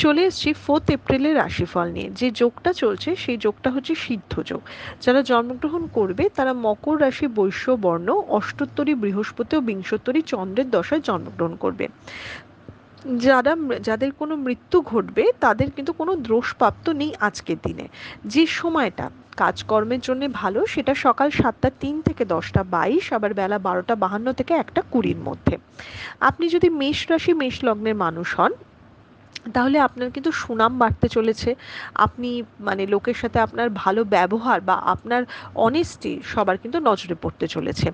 চলে এসেছি 4 এপ্রিলের রাশিফল নিয়ে। যে যোগটা চলছে সেই যোগটা হচ্ছে সিদ্ধ যোগ। যারা জন্মগ্রহণ করবে তারা মকর রাশি, বৈশ্য বর্ণ, অষ্টোত্তরী বৃহস্পতি ও বিংশোত্তরী চন্দ্রের দশায় জন্মগ্রহণ করবে। যাদের কোনো মৃত্যু ঘটবে তাদের কিন্তু কোনো দোষপ্রাপ্ত নেই আজকের দিনে। যে সময়টা কাজকর্মের জন্য ভালো সেটা সকাল 7টা 3 থেকে 10টা 22, আবার বেলা 12টা 52 থেকে 1টা 20-র মধ্যে। আপনি যদি মেষ রাশি মেষ লগ্নের মানুষ হন তাহলে আপনার কিন্তু সুনাম বাড়তে চলেছে। আপনি লোকের সাথে আপনার ভালো ব্যবহার বা আপনার অনেস্টি সবার কিন্তু নজরে পড়তে চলেছে।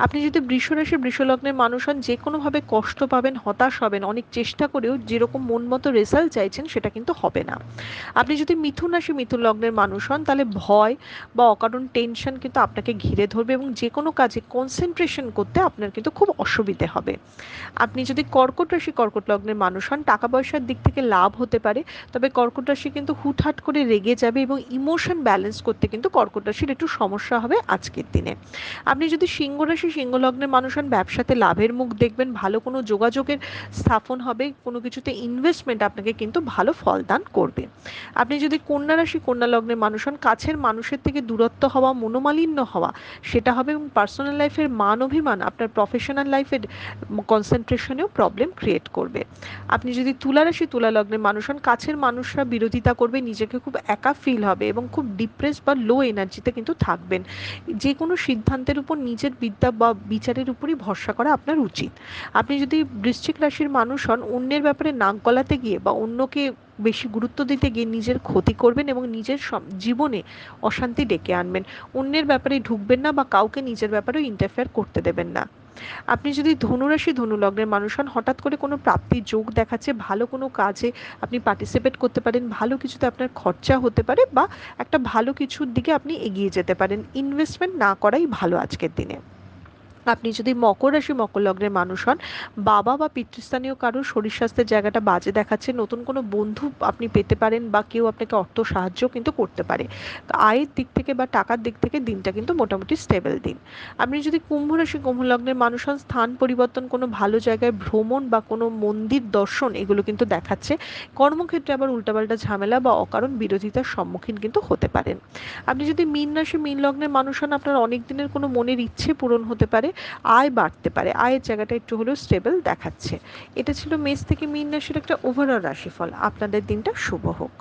আপনি যদি বৃষ রাশি বৃষ লগ্নের মানুষ হন, যে কোনোভাবে কষ্ট পাবেন, হতাশ হবেন, অনেক চেষ্টা করেও যেরকম মন মতো রেজাল্ট চাইছেন সেটা কিন্তু হবে না। আপনি যদি মিথুন রাশি মিথুন লগ্নের মানুষ হন তাহলে ভয় বা অকারণ টেনশন কিন্তু আপনাকে ঘিরে ধরবে এবং যে কোনো কাজে কনসেন্ট্রেশন করতে আপনার কিন্তু খুব অসুবিধে হবে। আপনি যদি কর্কট রাশি কর্কট লগ্নের মানুষ হন, টাকা পয়সার দিক থেকে লাভ হতে পারে, তবে কর্কট রাশি কিন্তু হুটহাট করে রেগে যাবে এবং ইমোশন ব্যালেন্স করতে কিন্তু কর্কট রাশির একটু সমস্যা হবে আজকের দিনে। আপনি যদি সিংহ রাশি সিংহ লগ্নের মানুষ হন, ব্যবসাতে লাভের মুখ দেখবেন, ভালো কোনো যোগাযোগের স্থাপন হবে, কোনো কিছুতে ইনভেস্টমেন্ট আপনাকে কিন্তু ভালো ফল দান করবে। আপনি যদি কন্যা রাশি কন্যা লগ্নের মানুষ হন, কাছের মানুষের থেকে দূরত্ব হওয়া, মনোমালিন্য হওয়া সেটা হবে এবং পার্সোনাল লাইফের মান অভিমান আপনার প্রফেশনাল লাইফের কনসেন্ট্রেশনেও প্রবলেম ক্রিয়েট করবে। আপনি যদি তুলা রাশি তুলা লগ্নের মানুষ হন, কাছের মানুষরা বিরোধিতা করবে, নিজেকে খুব একা ফিল হবে এবং খুব ডিপ্রেস বা লো এনার্জিতে কিন্তু থাকবেন। যে কোনো সিদ্ধান্তের উপর নিজের বিদ্যা বা বিচারের উপরই ভরসা করা আপনার উচিত। আপনি যদি বৃশ্চিক রাশির মানুষ হন, অন্যের ব্যাপারে নাক গলাতে গিয়ে বা অন্যকে বেশি গুরুত্ব দিতে গিয়ে নিজের ক্ষতি করবেন এবং নিজের জীবনে অশান্তি ডেকে আনবেন। অন্যের ব্যাপারে ঢুকবেন না বা কাউকে নিজের ব্যাপারেও ইন্টারফেয়ার করতে দেবেন না। আপনি যদি ধনুরাশি ধনু লগ্নের মানুষ হন, হঠাৎ করে কোনো প্রাপ্তির যোগ দেখাচ্ছে, ভালো কোনো কাজে আপনি পার্টিসিপেট করতে পারেন, ভালো কিছুতে আপনার খরচা হতে পারে বা একটা ভালো কিছুর দিকে আপনি এগিয়ে যেতে পারেন। ইনভেস্টমেন্ট না করাই ভালো আজকের দিনে। আপনি যদি মকর রাশি মকর লগ্নের মানুষ হন, বাবা বা পিতৃস্থানীয় কারোর শরীর স্বাস্থ্যের জায়গাটা বাজে দেখাচ্ছে, নতুন কোনো বন্ধু আপনি পেতে পারেন বা কেউ আপনাকে অর্থ সাহায্য কিন্তু করতে পারে। আয়ের দিক থেকে বা টাকার দিক থেকে দিনটা কিন্তু মোটামুটি স্টেবল দিন। আপনি যদি কুম্ভ রাশি কুম্ভ লগ্নের মানুষ হন, স্থান পরিবর্তন, কোনো ভালো জায়গায় ভ্রমণ বা কোনো মন্দির দর্শন এগুলো কিন্তু দেখাচ্ছে। কর্মক্ষেত্রে আবার উল্টাপাল্টা ঝামেলা বা অকারণ বিরোধিতার সম্মুখীন কিন্তু হতে পারেন। আপনি যদি মীন রাশি মীন লগ্নের মানুষ হন, আপনার অনেক দিনের কোনো মনের ইচ্ছে পূরণ হতে পারে, আয় বাড়তে পারে, আয়ের জায়গাটা একটু হলেও স্টেবল দেখাচ্ছে। এটা ছিল মেষ থেকে মীন রাশির একটা ওভারঅল রাশিফল। আপনাদের দিনটা শুভ হোক।